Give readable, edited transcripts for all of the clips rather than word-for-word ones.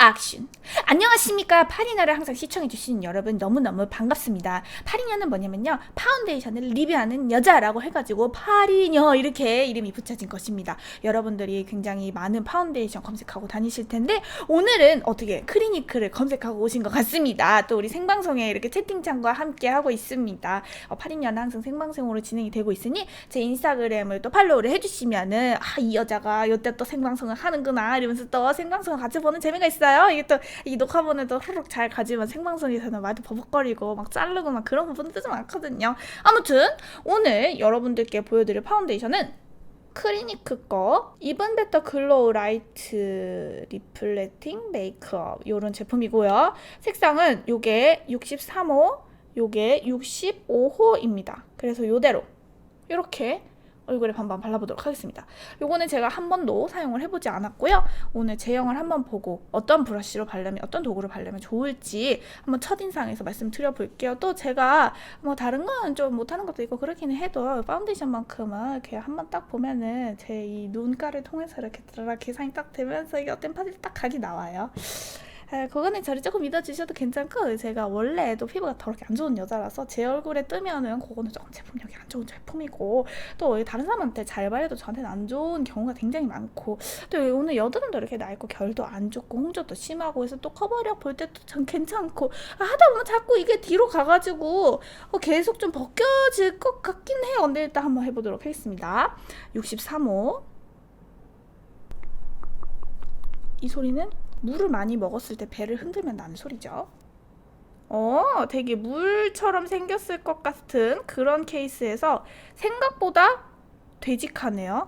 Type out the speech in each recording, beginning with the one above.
액션! 안녕하십니까. 파리녀를 항상 시청해주시는 여러분 너무너무 반갑습니다. 파리녀는 뭐냐면요, 파운데이션을 리뷰하는 여자라고 해가지고 파리녀 이렇게 이름이 붙여진 것입니다. 여러분들이 굉장히 많은 파운데이션 검색하고 다니실 텐데 오늘은 어떻게 크리니크를 검색하고 오신 것 같습니다. 또 우리 생방송에 이렇게 채팅창과 함께 하고 있습니다. 파리녀는 항상 생방송으로 진행이 되고 있으니 제 인스타그램을 또 팔로우를 해주시면은 이 여자가 요때 또 생방송을 하는구나 이러면서 또 생방송을 같이 보는 재미가 있어요. 이게 또 이 녹화본에도 후룩 잘 가지만 생방송에서는 말도 버벅거리고 막 자르고 막 그런 부분도 좀 많거든요. 아무튼 오늘 여러분들께 보여드릴 파운데이션은 크리니크 거 이븐 베터 글로우 라이트 리플레팅 메이크업 요런 제품이고요. 색상은 요게 63호, 요게 65호입니다. 그래서 요대로 이렇게 얼굴에 반반 발라보도록 하겠습니다. 요거는 제가 한 번도 사용을 해보지 않았고요. 오늘 제형을 한번 보고 어떤 브러쉬로 바르면, 어떤 도구를 바르면 좋을지 한번 첫인상에서 말씀드려 볼게요. 또 제가 뭐 다른 건 좀 못하는 것도 있고 그렇기는 해도 파운데이션만큼은 이렇게 한번 딱 보면은 제 이 눈가를 통해서 이렇게 드라라 계산이 딱 되면서 이게 어떤 파들이 딱 각이 나와요. 그거는 저를 조금 믿어주셔도 괜찮고, 제가 원래도 피부가 더럽게 안 좋은 여자라서 제 얼굴에 뜨면은 그거는 조금 제품력이 안 좋은 제품이고, 또 다른 사람한테 잘 발려도 저한테는 안 좋은 경우가 굉장히 많고, 또 오늘 여드름도 이렇게 나 있고 결도 안 좋고 홍조도 심하고 해서 또 커버력 볼 때도 참 괜찮고, 하다 보면 자꾸 이게 뒤로 가가지고 계속 좀 벗겨질 것 같긴 해요. 근데 일단 한번 해보도록 하겠습니다. 63호. 이 소리는 물을 많이 먹었을 때 배를 흔들면 나는 소리죠. 되게 물처럼 생겼을 것 같은 그런 케이스에서 생각보다 되직하네요.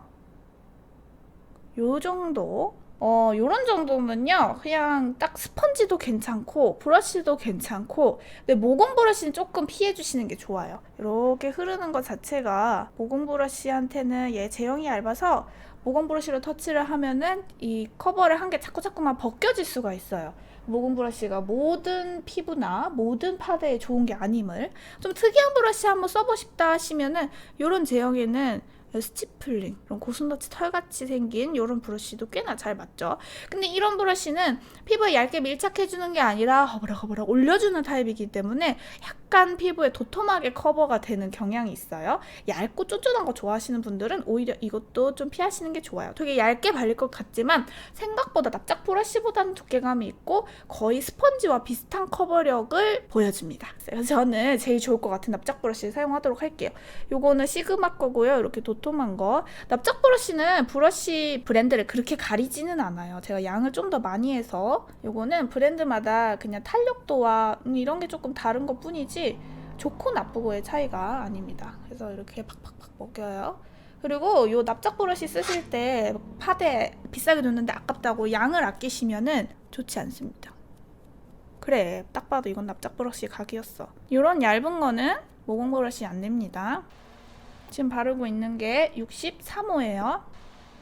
요 정도. 요런 정도면요, 그냥 딱 스펀지도 괜찮고 브러쉬도 괜찮고, 근데 모공 브러쉬는 조금 피해 주시는 게 좋아요. 이렇게 흐르는 것 자체가 모공 브러쉬한테는 얘 제형이 얇아서 모공 브러쉬로 터치를 하면은 이 커버를 한 개 자꾸자꾸만 벗겨질 수가 있어요. 모공 브러쉬가 모든 피부나 모든 파데에 좋은 게 아님을, 좀 특이한 브러쉬 한번 써보고 싶다 하시면은 요런 제형에는 스티플링, 이런 고슴도치 털같이 생긴 이런 브러쉬도 꽤나 잘 맞죠. 근데 이런 브러쉬는 피부에 얇게 밀착해주는 게 아니라 허브락허브락 올려주는 타입이기 때문에 약간 피부에 도톰하게 커버가 되는 경향이 있어요. 얇고 쫀쫀한 거 좋아하시는 분들은 오히려 이것도 좀 피하시는 게 좋아요. 되게 얇게 발릴 것 같지만 생각보다 납작 브러쉬보다는 두께감이 있고 거의 스펀지와 비슷한 커버력을 보여줍니다. 그래서 저는 제일 좋을 것 같은 납작 브러쉬를 사용하도록 할게요. 요거는 시그마 거고요. 이렇게 도톰한 거. 납작 브러쉬는 브러쉬 브랜드를 그렇게 가리지는 않아요. 제가 양을 좀 더 많이 해서, 요거는 브랜드마다 그냥 탄력도와 이런 게 조금 다른 것 뿐이지 좋고 나쁘고의 차이가 아닙니다. 그래서 이렇게 팍팍팍 먹여요. 그리고 요 납작 브러쉬 쓰실 때 파데 비싸게 줬는데 아깝다고 양을 아끼시면은 좋지 않습니다. 그래, 딱 봐도 이건 납작 브러쉬 각이었어. 요런 얇은 거는 모공 브러쉬 안 됩니다. 지금 바르고 있는 게 63호예요.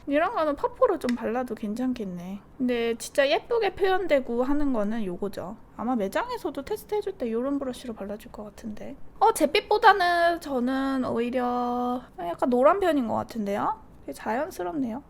이런 거는 퍼프로 좀 발라도 괜찮겠네. 근데 진짜 예쁘게 표현되고 하는 거는 요거죠. 아마 매장에서도 테스트 해줄 때 요런 브러쉬로 발라줄 것 같은데. 잿빛보다는 저는 오히려 약간 노란 편인 것 같은데요? 되게 자연스럽네요.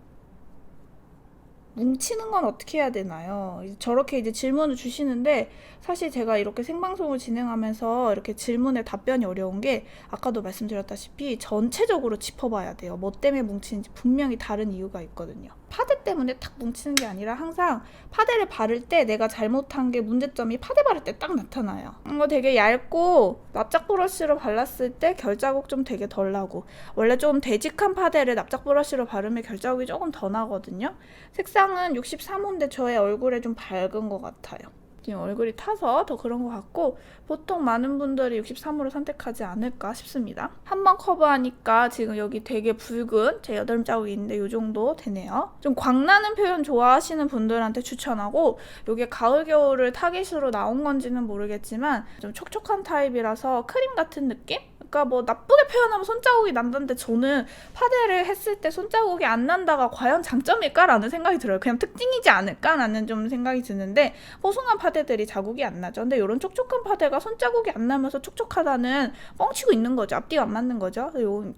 뭉치는 건 어떻게 해야 되나요? 저렇게 이제 질문을 주시는데, 사실 제가 이렇게 생방송을 진행하면서 이렇게 질문에 답변이 어려운 게, 아까도 말씀드렸다시피 전체적으로 짚어봐야 돼요. 뭐 때문에 뭉치는지 분명히 다른 이유가 있거든요. 파데 때문에 탁 뭉치는 게 아니라 항상 파데를 바를 때 내가 잘못한 게 문제점이 파데 바를 때 딱 나타나요. 이거 되게 얇고 납작 브러쉬로 발랐을 때 결자국 좀 되게 덜 나고, 원래 좀 되직한 파데를 납작 브러쉬로 바르면 결자국이 조금 더 나거든요. 색상은 63호인데 저의 얼굴에 좀 밝은 것 같아요. 지금 얼굴이 타서 더 그런 것 같고, 보통 많은 분들이 63호를 선택하지 않을까 싶습니다. 한번 커버하니까 지금 여기 되게 붉은 제 여드름 자국이 있는데 이 정도 되네요. 좀 광나는 표현 좋아하시는 분들한테 추천하고, 이게 가을 겨울을 타깃으로 나온 건지는 모르겠지만 좀 촉촉한 타입이라서 크림 같은 느낌? 그러니까 뭐 나쁘게 표현하면 손자국이 난다는데 저는 파데를 했을 때 손자국이 안 난다가 과연 장점일까라는 생각이 들어요. 그냥 특징이지 않을까라는 좀 생각이 드는데 뽀송한 파데들이 자국이 안 나죠. 근데 이런 촉촉한 파데가 손자국이 안 나면서 촉촉하다는 뻥치고 있는 거죠. 앞뒤가 안 맞는 거죠.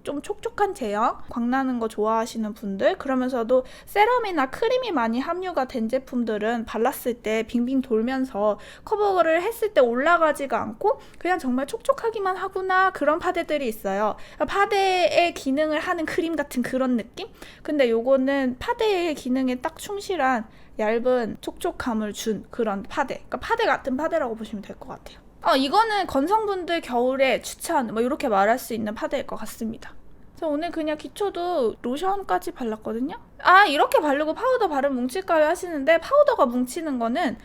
좀 촉촉한 제형, 광나는 거 좋아하시는 분들, 그러면서도 세럼이나 크림이 많이 함유가 된 제품들은 발랐을 때 빙빙 돌면서 커버를 했을 때 올라가지가 않고 그냥 정말 촉촉하기만 하구나, 그런 파데들이 있어요. 파데의 기능을 하는 크림 같은 그런 느낌? 근데 요거는 파데의 기능에 딱 충실한 얇은 촉촉함을 준 그런 파데, 그러니까 파데 같은 파데라고 보시면 될 것 같아요. 이거는 건성분들 겨울에 추천, 뭐 이렇게 말할 수 있는 파데일 것 같습니다. 저 오늘 그냥 기초도 로션까지 발랐거든요. 이렇게 바르고 파우더 바르면 뭉칠까요 하시는데, 파우더가 뭉치는 거는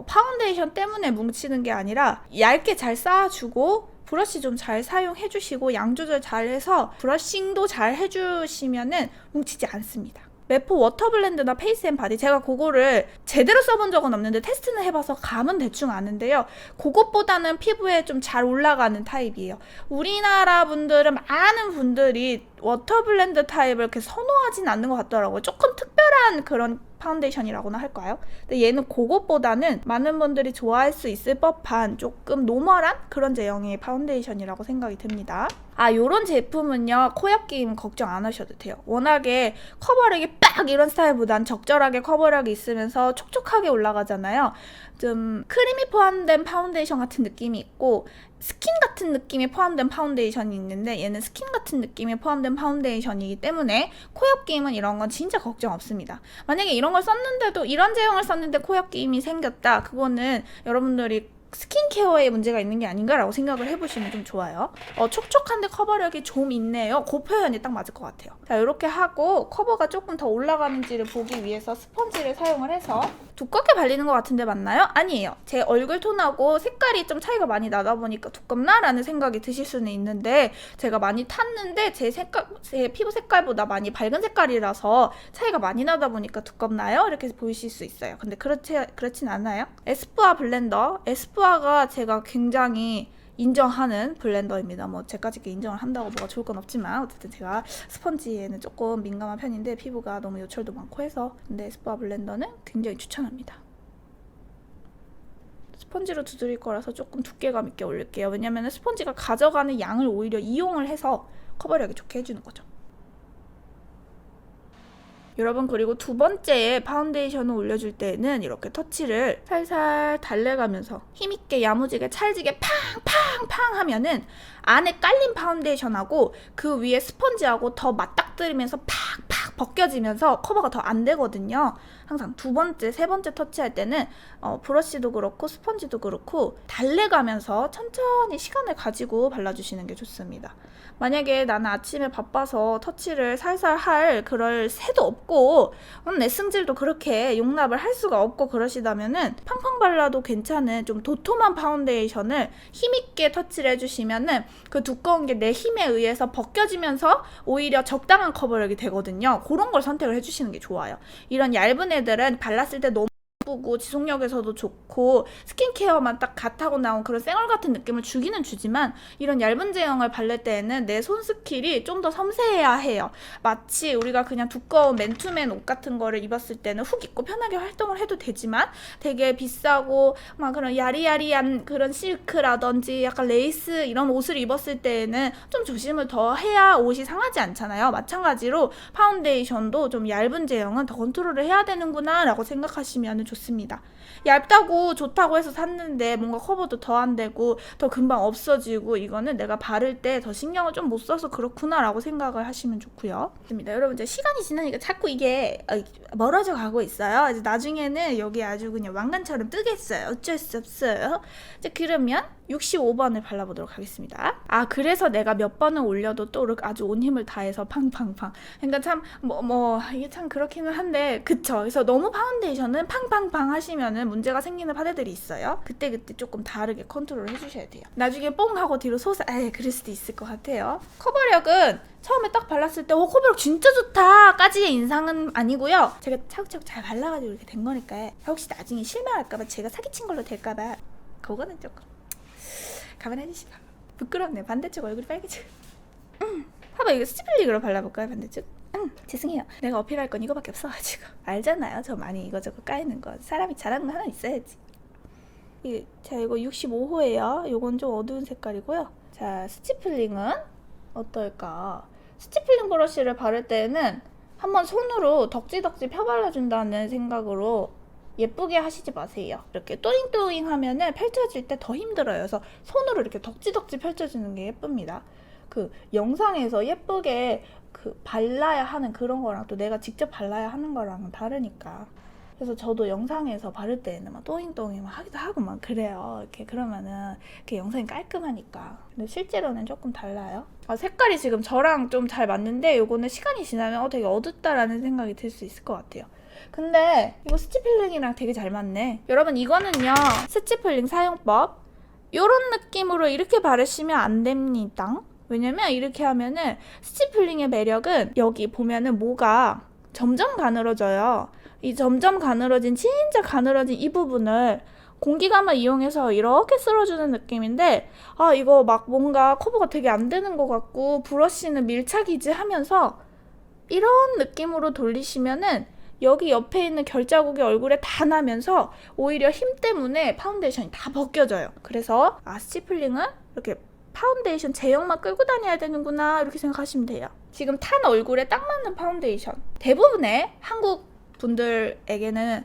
파운데이션 때문에 뭉치는 게 아니라 얇게 잘 쌓아주고 브러쉬 좀 잘 사용해 주시고 양 조절 잘 해서 브러싱도 잘 해주시면은 뭉치지 않습니다. 메포 워터 블렌드나 페이스 앤 바디, 제가 그거를 제대로 써본 적은 없는데 테스트는 해봐서 감은 대충 아는데요. 그것보다는 피부에 좀 잘 올라가는 타입이에요. 우리나라 분들은, 많은 분들이 워터 블렌드 타입을 이렇게 선호하진 않는 것 같더라고요. 조금 특별한 그런 파운데이션이라고나 할까요? 근데 얘는 그것보다는 많은 분들이 좋아할 수 있을 법한 조금 노멀한 그런 제형의 파운데이션이라고 생각이 듭니다. 요런 제품은요, 코 엮임 걱정 안 하셔도 돼요. 워낙에 커버력이 빡 이런 스타일보단 적절하게 커버력이 있으면서 촉촉하게 올라가잖아요. 좀 크림이 포함된 파운데이션 같은 느낌이 있고 스킨 같은 느낌이 포함된 파운데이션이 있는데, 얘는 스킨 같은 느낌이 포함된 파운데이션이기 때문에 코 엮임은 이런 건 진짜 걱정 없습니다. 만약에 이런 걸 썼는데도, 이런 제형을 썼는데 코 엮임이 생겼다, 그거는 여러분들이 스킨케어에 문제가 있는 게 아닌가라고 생각을 해보시면 좀 좋아요. 촉촉한데 커버력이 좀 있네요. 그 표현이 딱 맞을 것 같아요. 자, 이렇게 하고 커버가 조금 더 올라가는지를 보기 위해서 스펀지를 사용을 해서 두껍게 발리는 것 같은데 맞나요? 아니에요. 제 얼굴 톤하고 색깔이 좀 차이가 많이 나다 보니까 두껍나? 라는 생각이 드실 수는 있는데, 제가 많이 탔는데 제 피부 색깔보다 많이 밝은 색깔이라서 차이가 많이 나다 보니까 두껍나요? 이렇게 보이실 수 있어요. 근데 그렇진 않아요. 에스쁘아 블렌더, 에스쁘아가 제가 굉장히 인정하는 블렌더입니다. 뭐 제까지 인정을 한다고 뭐가 좋을 건 없지만 어쨌든 제가 스펀지에는 조금 민감한 편인데 피부가 너무 요철도 많고 해서, 근데 에스쁘아 블렌더는 굉장히 추천합니다. 스펀지로 두드릴 거라서 조금 두께감 있게 올릴게요. 왜냐면 스펀지가 가져가는 양을 오히려 이용을 해서 커버력이 좋게 해주는 거죠. 여러분, 그리고 두 번째 파운데이션을 올려줄 때는 이렇게 터치를 살살 달래가면서 힘있게 야무지게 찰지게 팡팡팡 하면은 안에 깔린 파운데이션하고 그 위에 스펀지하고 더 맞닥뜨리면서 팍팍 벗겨지면서 커버가 더 안 되거든요. 항상 두 번째, 세 번째 터치할 때는 브러쉬도 그렇고 스펀지도 그렇고 달래가면서 천천히 시간을 가지고 발라주시는 게 좋습니다. 만약에 나는 아침에 바빠서 터치를 살살 할 그럴 새도 없고 내 승질도 그렇게 용납을 할 수가 없고 그러시다면은 팡팡 발라도 괜찮은 좀 도톰한 파운데이션을 힘있게 터치를 해주시면은 그 두꺼운 게 내 힘에 의해서 벗겨지면서 오히려 적당한 커버력이 되거든요. 그런 걸 선택을 해주시는 게 좋아요. 이런 얇은 애들은 발랐을 때 너무 예쁘고 지속력에서도 좋고 스킨케어만 딱 갓하고 나온 그런 쌩얼 같은 느낌을 주기는 주지만, 이런 얇은 제형을 바를 때에는 내 손 스킬이 좀 더 섬세해야 해요. 마치 우리가 그냥 두꺼운 맨투맨 옷 같은 거를 입었을 때는 훅 입고 편하게 활동을 해도 되지만, 되게 비싸고 막 그런 야리야리한 그런 실크라든지 약간 레이스 이런 옷을 입었을 때에는 좀 조심을 더 해야 옷이 상하지 않잖아요. 마찬가지로 파운데이션도 좀 얇은 제형은 더 컨트롤을 해야 되는구나 라고 생각하시면 좋습니다. 얇다고 좋다고 해서 샀는데 뭔가 커버도 더 안 되고 더 금방 없어지고, 이거는 내가 바를 때 더 신경을 좀 못 써서 그렇구나 라고 생각을 하시면 좋고요. 좋습니다. 여러분, 이제 시간이 지나니까 자꾸 이게 멀어져 가고 있어요. 이제 나중에는 여기 아주 그냥 왕관처럼 뜨겠어요. 어쩔 수 없어요. 이제 그러면 65번을 발라보도록 하겠습니다. 그래서 내가 몇 번을 올려도 또 아주 온 힘을 다해서 팡팡팡. 그러니까 참 이게 참 그렇기는 한데, 그쵸? 그래서 너무 파운데이션은 팡팡팡 하시면은 문제가 생기는 파데들이 있어요. 그때 조금 다르게 컨트롤 해주셔야 돼요. 나중에 뽕 하고 뒤로 그럴 수도 있을 것 같아요. 커버력은 처음에 딱 발랐을 때 커버력 진짜 좋다 까지의 인상은 아니고요. 제가 차곡차곡 잘 발라가지고 이렇게 된 거니까 혹시 나중에 실망할까봐, 제가 사기친 걸로 될까봐 그거는 조금 감안해주시고. 부끄럽네. 반대쪽 얼굴이 빨개져. 봐봐, 이거 스티플링으로 발라볼까요, 반대쪽? 죄송해요. 내가 어필할 건 이거밖에 없어가지고. 알잖아요, 저 많이 이거저거 까이는 거. 사람이 잘하는 거 하나 있어야지. 자, 이거 65호예요. 요건 좀 어두운 색깔이고요. 자, 스티플링은 어떨까? 스티플링 브러쉬를 바를 때는 한번 손으로 덕지덕지 펴발라준다는 생각으로 예쁘게 하시지 마세요. 이렇게 또잉또잉 하면은 펼쳐질 때 더 힘들어요. 그래서 손으로 이렇게 덕지덕지 펼쳐주는 게 예쁩니다. 그 영상에서 예쁘게 그 발라야 하는 그런 거랑 또 내가 직접 발라야 하는 거랑은 다르니까. 그래서 저도 영상에서 바를 때는 막 또잉또잉 막 하기도 하고 막 그래요. 이렇게 그러면은 이렇게 영상이 깔끔하니까. 근데 실제로는 조금 달라요. 색깔이 지금 저랑 좀 잘 맞는데 요거는 시간이 지나면 되게 어둡다라는 생각이 들 수 있을 것 같아요. 근데 이거 스티플링이랑 되게 잘 맞네. 여러분, 이거는요, 스티플링 사용법 요런 느낌으로 이렇게 바르시면 안 됩니다. 왜냐면 이렇게 하면은 스티플링의 매력은 여기 보면은 모가 점점 가늘어져요. 이 점점 가늘어진, 진짜 가늘어진 이 부분을 공기감을 이용해서 이렇게 쓸어주는 느낌인데, 이거 막 뭔가 커버가 되게 안 되는 것 같고 브러쉬는 밀착이지 하면서 이런 느낌으로 돌리시면은 여기 옆에 있는 결자국이 얼굴에 다 나면서 오히려 힘 때문에 파운데이션이 다 벗겨져요. 그래서 스티플링은 이렇게 파운데이션 제형만 끌고 다녀야 되는구나, 이렇게 생각하시면 돼요. 지금 탄 얼굴에 딱 맞는 파운데이션. 대부분의 한국 분들에게는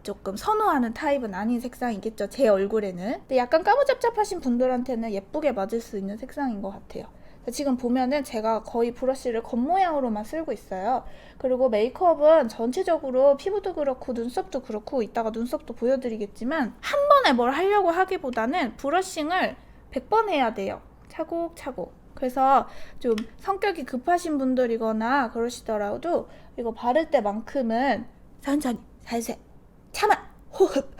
조금 선호하는 타입은 아닌 색상이겠죠, 제 얼굴에는. 근데 약간 까무잡잡하신 분들한테는 예쁘게 맞을 수 있는 색상인 것 같아요. 지금 보면은 제가 거의 브러쉬를 겉모양으로만 쓸고 있어요. 그리고 메이크업은 전체적으로 피부도 그렇고 눈썹도 그렇고, 이따가 눈썹도 보여드리겠지만 한 번에 뭘 하려고 하기보다는 브러싱을 100번 해야 돼요. 차곡차곡. 그래서 좀 성격이 급하신 분들이거나 그러시더라도 이거 바를 때만큼은 천천히 살살 참아, 호흡,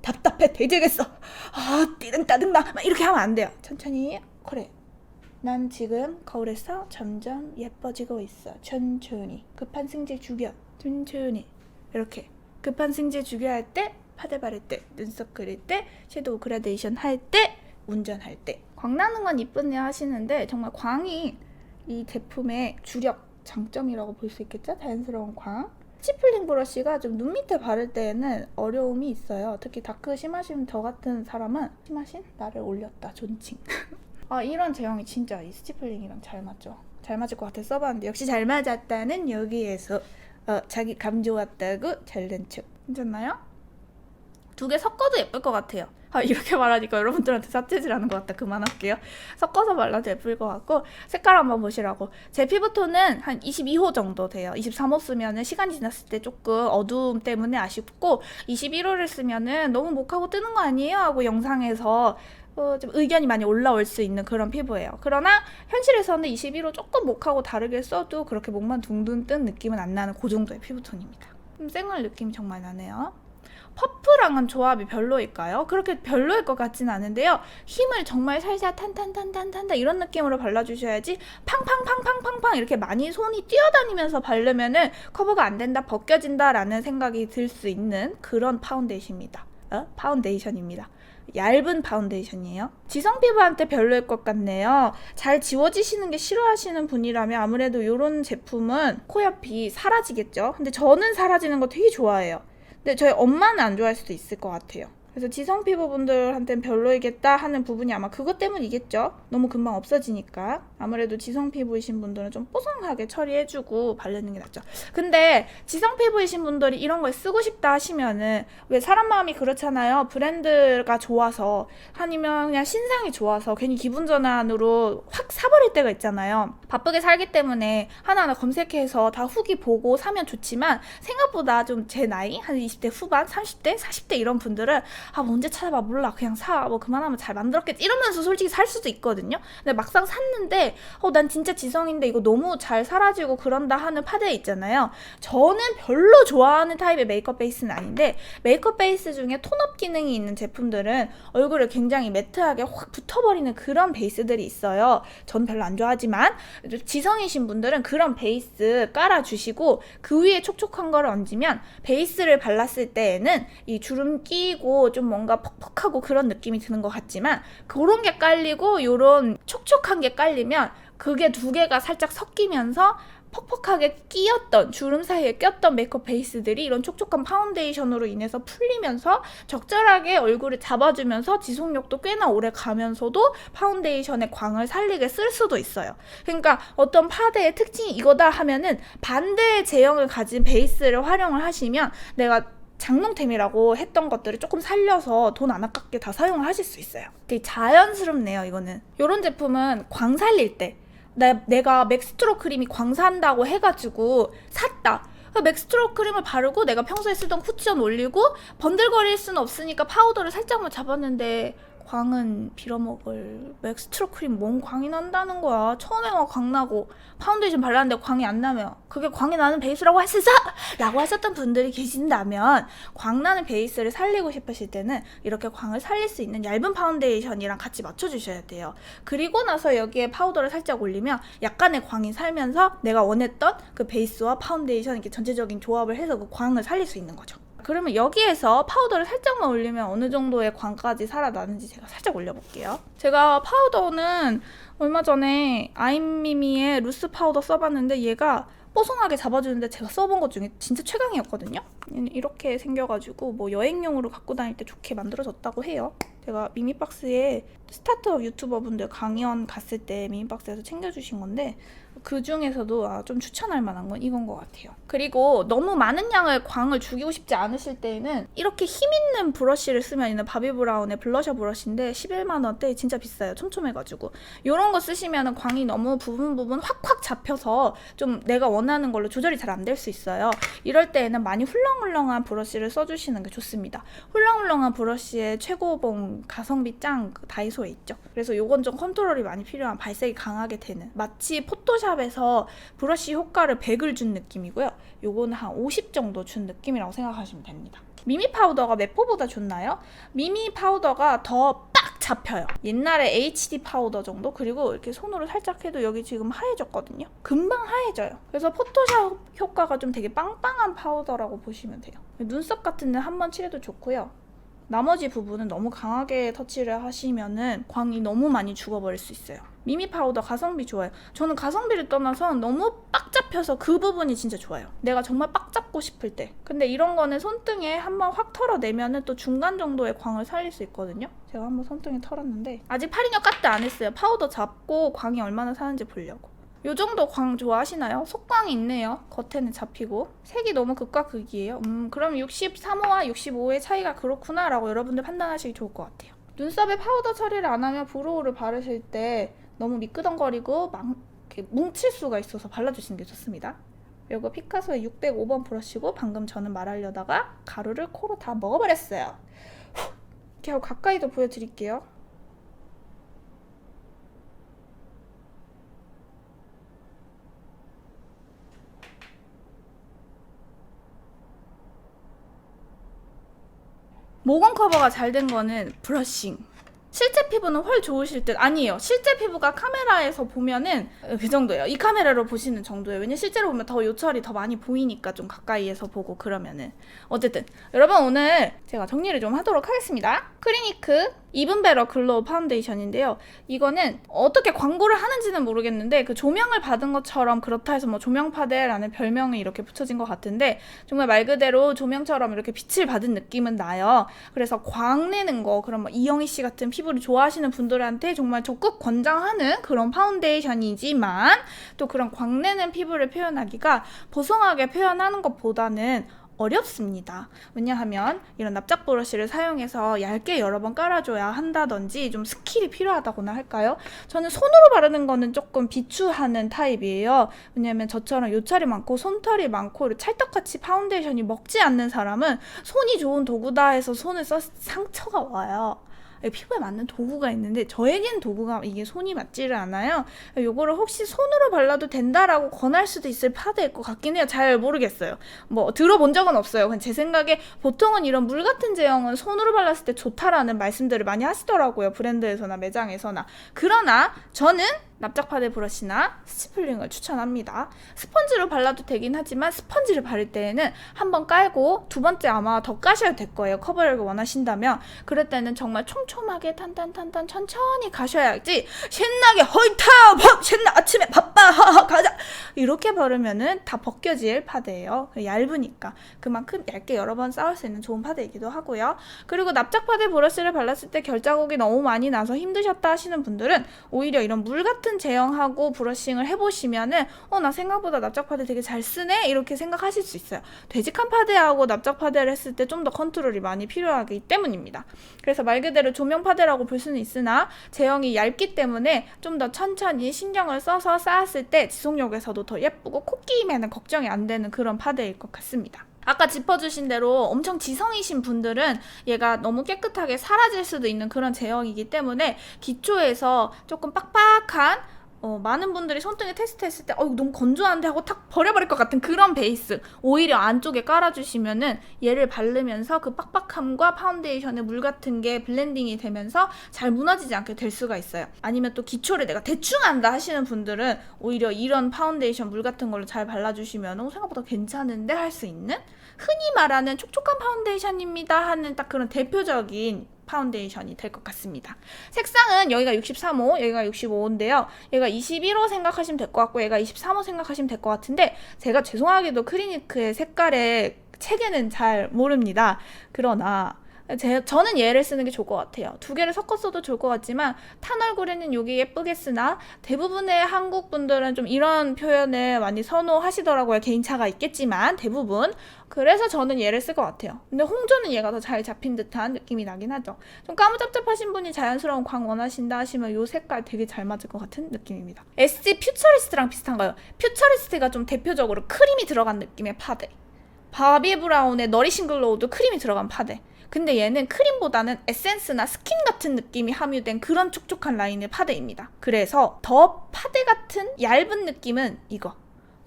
답답해 되지겠어, 띠등따등나 막 이렇게 하면 안 돼요. 천천히. 그래, 난 지금 거울에서 점점 예뻐지고 있어. 천천히. 급한 승질 죽여. 천천히. 이렇게 급한 승질 죽여 할 때, 파데 바를 때, 눈썹 그릴 때, 섀도우 그라데이션 할 때, 운전할 때. 광 나는 건 이쁘네요 하시는데, 정말 광이 이 제품의 주력 장점이라고 볼 수 있겠죠? 자연스러운 광. 스티플링 브러쉬가 좀 눈 밑에 바를 때에는 어려움이 있어요. 특히 다크 심하신 저 같은 사람은, 심하신? 나를 올렸다, 존칭. 이런 제형이 진짜 이 스티플링이랑 잘 맞죠. 잘 맞을 것 같아 써봤는데 역시 잘 맞았다는 여기에서 자기 감 좋았다고 잘난 척. 괜찮나요? 두 개 섞어도 예쁠 것 같아요. 이렇게 말하니까 여러분들한테 삿대질하는 것 같다. 그만할게요. 섞어서 발라도 예쁠 것 같고, 색깔 한번 보시라고. 제 피부톤은 한 22호 정도 돼요. 23호 쓰면은 시간이 지났을 때 조금 어두움 때문에 아쉽고, 21호를 쓰면은 너무 목하고 뜨는 거 아니에요? 하고 영상에서 좀 의견이 많이 올라올 수 있는 그런 피부예요. 그러나 현실에서는 21호 조금 목하고 다르게 써도 그렇게 목만 둥둥 뜬 느낌은 안 나는 그 정도의 피부톤입니다. 쌩얼 느낌이 정말 나네요. 퍼프랑은 조합이 별로일까요? 그렇게 별로일 것 같진 않은데요. 힘을 정말 살살 탄탄탄탄탄탄 이런 느낌으로 발라주셔야지 팡팡팡팡팡팡 이렇게 많이 손이 뛰어다니면서 바르면은 커버가 안 된다, 벗겨진다 라는 생각이 들 수 있는 그런 파운데이션입니다. 파운데이션입니다. 얇은 파운데이션이에요. 지성 피부한테 별로일 것 같네요. 잘 지워지시는 게 싫어하시는 분이라면 아무래도 이런 제품은 코옆이 사라지겠죠. 근데 저는 사라지는 거 되게 좋아해요. 근데 저희 엄마는 안 좋아할 수도 있을 것 같아요. 그래서 지성 피부분들한테는 별로이겠다 하는 부분이 아마 그것 때문이겠죠. 너무 금방 없어지니까. 아무래도 지성 피부이신 분들은 좀 뽀송하게 처리해주고 바르는 게 낫죠. 근데 지성 피부이신 분들이 이런 걸 쓰고 싶다 하시면은, 왜 사람 마음이 그렇잖아요. 브랜드가 좋아서, 아니면 그냥 신상이 좋아서 괜히 기분 전환으로 확 사버릴 때가 있잖아요. 바쁘게 살기 때문에 하나하나 검색해서 다 후기 보고 사면 좋지만, 생각보다 좀 제 나이 한 20대 후반, 30대, 40대 이런 분들은 언제 찾아봐, 몰라, 그냥 사, 그만하면 잘 만들었겠지 이러면서 솔직히 살 수도 있거든요. 근데 막상 샀는데 난 진짜 지성인데 이거 너무 잘 사라지고 그런다 하는 파데 있잖아요. 저는 별로 좋아하는 타입의 메이크업 베이스는 아닌데, 메이크업 베이스 중에 톤업 기능이 있는 제품들은 얼굴을 굉장히 매트하게 확 붙어버리는 그런 베이스들이 있어요. 전 별로 안 좋아하지만 지성이신 분들은 그런 베이스 깔아주시고 그 위에 촉촉한 거를 얹으면 베이스를 발랐을 때에는 이 주름 끼고 좀 뭔가 퍽퍽하고 그런 느낌이 드는 것 같지만 그런 게 깔리고 요런 촉촉한 게 깔리면 그게 두 개가 살짝 섞이면서 퍽퍽하게 끼었던 주름 사이에 꼈던 메이크업 베이스들이 이런 촉촉한 파운데이션으로 인해서 풀리면서 적절하게 얼굴을 잡아주면서 지속력도 꽤나 오래 가면서도 파운데이션의 광을 살리게 쓸 수도 있어요. 그러니까 어떤 파데의 특징이 이거다 하면은 반대의 제형을 가진 베이스를 활용을 하시면 내가 장롱템이라고 했던 것들을 조금 살려서 돈 안 아깝게 다 사용을 하실 수 있어요. 되게 자연스럽네요, 이거는. 이런 제품은 광 살릴 때 내가 맥스트로 크림이 광산다고 해가지고 샀다. 맥스트로 크림을 바르고 내가 평소에 쓰던 쿠션 올리고 번들거릴 수는 없으니까 파우더를 살짝만 잡았는데 광은 빌어먹을. 맥스트로 크림 뭔 광이 난다는 거야. 처음에 막 광 나고 파운데이션 발랐는데 광이 안 나면 그게 광이 나는 베이스라고 할 수 있어! 라고 하셨던 분들이 계신다면 광 나는 베이스를 살리고 싶으실 때는 이렇게 광을 살릴 수 있는 얇은 파운데이션이랑 같이 맞춰주셔야 돼요. 그리고 나서 여기에 파우더를 살짝 올리면 약간의 광이 살면서 내가 원했던 그 베이스와 파운데이션 이렇게 전체적인 조합을 해서 그 광을 살릴 수 있는 거죠. 그러면 여기에서 파우더를 살짝만 올리면 어느 정도의 광까지 살아나는지 제가 살짝 올려볼게요. 제가 파우더는 얼마 전에 아임미미의 루스 파우더 써봤는데 얘가 뽀송하게 잡아주는데 제가 써본 것 중에 진짜 최강이었거든요. 이렇게 생겨가지고 뭐 여행용으로 갖고 다닐 때 좋게 만들어졌다고 해요. 제가 미미박스에 스타트업 유튜버분들 강연 갔을 때 미미박스에서 챙겨주신 건데 그 중에서도 좀 추천할 만한 건 이건 것 같아요. 그리고 너무 많은 양의 광을 죽이고 싶지 않으실 때에는 이렇게 힘있는 브러쉬를 쓰면 있는 바비브라운의 블러셔 브러쉬인데 11만 원대 진짜 비싸요. 촘촘해가지고 이런 거 쓰시면 광이 너무 부분 확확 잡혀서 좀 내가 원하는 걸로 조절이 잘 안 될 수 있어요. 이럴 때에는 많이 훌렁훌렁한 브러쉬를 써주시는 게 좋습니다. 훌렁훌렁한 브러쉬의 최고봉 가성비 짱 다이소에 있죠. 그래서 요건 좀 컨트롤이 많이 필요한 발색이 강하게 되는 마치 포토샵에서 브러쉬 효과를 100을 준 느낌이고요. 요거는 한 50 정도 준 느낌이라고 생각하시면 됩니다. 미미 파우더가 맵포보다 좋나요? 미미 파우더가 더 빡 잡혀요. 옛날에 HD 파우더 정도? 그리고 이렇게 손으로 살짝 해도 여기 지금 하얘졌거든요. 금방 하얘져요. 그래서 포토샵 효과가 좀 되게 빵빵한 파우더라고 보시면 돼요. 눈썹 같은 데는 한번 칠해도 좋고요. 나머지 부분은 너무 강하게 터치를 하시면은 광이 너무 많이 죽어버릴 수 있어요. 미미 파우더 가성비 좋아요. 저는 가성비를 떠나서 너무 빡 잡혀서 그 부분이 진짜 좋아요. 내가 정말 빡 잡고 싶을 때. 근데 이런 거는 손등에 한번 확 털어내면은 또 중간 정도의 광을 살릴 수 있거든요. 제가 한번 손등에 털었는데 아직 팔인역 카트 안 했어요. 파우더 잡고 광이 얼마나 사는지 보려고. 요 정도 광 좋아하시나요? 속광이 있네요. 겉에는 잡히고. 색이 너무 극과 극이에요. 그럼 63호와 65호의 차이가 그렇구나 라고 여러분들 판단하시기 좋을 것 같아요. 눈썹에 파우더 처리를 안 하면 브로우를 바르실 때 너무 미끄덩거리고 이렇게 뭉칠 수가 있어서 발라주시는 게 좋습니다. 이거 피카소의 605번 브러쉬고 방금 저는 말하려다가 가루를 코로 다 먹어버렸어요. 이렇게 하고 가까이도 보여드릴게요. 모공 커버가 잘 된 거는 브러싱. 실제 피부는 훨 좋으실 듯 아니에요. 실제 피부가 카메라에서 보면은 그 정도예요. 이 카메라로 보시는 정도예요. 왜냐면 실제로 보면 더 요철이 더 많이 보이니까 좀 가까이에서 보고 그러면은. 어쨌든 여러분 오늘 제가 정리를 좀 하도록 하겠습니다. 크리니크 이븐베러 글로우 파운데이션인데요. 이거는 어떻게 광고를 하는지는 모르겠는데 그 조명을 받은 것처럼 그렇다 해서 뭐 조명파데라는 별명이 이렇게 붙여진 것 같은데 정말 말 그대로 조명처럼 이렇게 빛을 받은 느낌은 나요. 그래서 광 내는 거 그런 뭐 이영희 씨 같은 피부를 좋아하시는 분들한테 정말 적극 권장하는 그런 파운데이션이지만 또 그런 광 내는 피부를 표현하기가 보송하게 표현하는 것보다는 어렵습니다. 왜냐하면 이런 납작 브러쉬를 사용해서 얇게 여러 번 깔아줘야 한다든지 좀 스킬이 필요하다고나 할까요? 저는 손으로 바르는 거는 조금 비추하는 타입이에요. 왜냐하면 저처럼 요철이 많고 솜털이 많고 찰떡같이 파운데이션이 먹지 않는 사람은 손이 좋은 도구다 해서 손을 써 상처가 와요. 피부에 맞는 도구가 있는데 저에겐 도구가 이게 손이 맞지를 않아요. 요거를 혹시 손으로 발라도 된다라고 권할 수도 있을 파데일 것 같긴 해요. 잘 모르겠어요. 뭐 들어본 적은 없어요. 제 생각에 보통은 이런 물 같은 제형은 손으로 발랐을 때 좋다라는 말씀들을 많이 하시더라고요. 브랜드에서나 매장에서나. 그러나 저는 납작 파데 브러쉬나 스치플링을 추천합니다. 스펀지로 발라도 되긴 하지만 스펀지를 바를 때에는 한번 깔고 두 번째 아마 더 까셔야 될 거예요. 커버력을 원하신다면. 그럴 때는 정말 촘촘하게 탄탄탄탄 천천히 가셔야지 신나게 허이타 밥 신나 아침에 바빠 하하 가자 이렇게 바르면은 다 벗겨질 파데예요. 얇으니까 그만큼 얇게 여러 번 쌓을 수 있는 좋은 파데이기도 하고요. 그리고 납작 파데 브러쉬를 발랐을 때 결자국이 너무 많이 나서 힘드셨다 하시는 분들은 오히려 이런 물 같은 제형하고 브러싱을 해보시면은 나 생각보다 납작 파데 되게 잘 쓰네 이렇게 생각하실 수 있어요. 되직한 파데하고 납작 파데를 했을 때 좀 더 컨트롤이 많이 필요하기 때문입니다. 그래서 말 그대로 조명 파데라고 볼 수는 있으나 제형이 얇기 때문에 좀 더 천천히 신경을 써서 쌓았을 때 지속력에서도 더 예쁘고 코끼임에는 걱정이 안 되는 그런 파데일 것 같습니다. 아까 짚어주신 대로 엄청 지성이신 분들은 얘가 너무 깨끗하게 사라질 수도 있는 그런 제형이기 때문에 기초에서 조금 빡빡한 많은 분들이 손등에 테스트했을 때 이거 너무 건조한데 하고 탁 버려버릴 것 같은 그런 베이스 오히려 안쪽에 깔아주시면은 얘를 바르면서 그 빡빡함과 파운데이션의 물 같은 게 블렌딩이 되면서 잘 무너지지 않게 될 수가 있어요. 아니면 또 기초를 내가 대충 한다 하시는 분들은 오히려 이런 파운데이션 물 같은 걸로 잘 발라주시면 생각보다 괜찮은데 할 수 있는 흔히 말하는 촉촉한 파운데이션입니다 하는 딱 그런 대표적인 파운데이션이 될 것 같습니다. 색상은 여기가 63호, 여기가 65호인데요. 얘가 21호 생각하시면 될 것 같고 얘가 23호 생각하시면 될 것 같은데 제가 죄송하게도 크리니크의 색깔의 체계는 잘 모릅니다. 그러나 저는 얘를 쓰는 게 좋을 것 같아요. 두 개를 섞었어도 좋을 것 같지만 탄 얼굴에는 이게 예쁘게 쓰나 대부분의 한국 분들은 좀 이런 표현을 많이 선호하시더라고요. 개인차가 있겠지만 대부분. 그래서 저는 얘를 쓸 것 같아요. 근데 홍조는 얘가 더 잘 잡힌 듯한 느낌이 나긴 하죠. 좀 까무잡잡하신 분이 자연스러운 광 원하신다 하시면 이 색깔 되게 잘 맞을 것 같은 느낌입니다. SG 퓨처리스트랑 비슷한가요? 퓨처리스트가 좀 대표적으로 크림이 들어간 느낌의 파데. 바비 브라운의 너리싱 글로우도 크림이 들어간 파데. 근데 얘는 크림보다는 에센스나 스킨 같은 느낌이 함유된 그런 촉촉한 라인의 파데입니다. 그래서 더 파데 같은 얇은 느낌은 이거.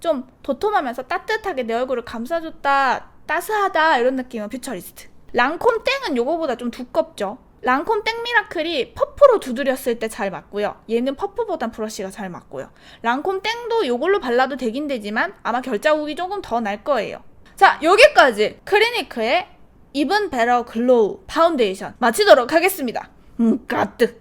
좀 도톰하면서 따뜻하게 내 얼굴을 감싸줬다, 따스하다 이런 느낌은 퓨처리스트. 랑콤 땡은 요거보다 좀 두껍죠. 랑콤 땡 미라클이 퍼프로 두드렸을 때 잘 맞고요. 얘는 퍼프보단 브러쉬가 잘 맞고요. 랑콤 땡도 요걸로 발라도 되긴 되지만 아마 결자국이 조금 더 날 거예요. 자, 여기까지 크리니크의 이븐 베러 글로우 파운데이션 마치도록 하겠습니다. 까뜩.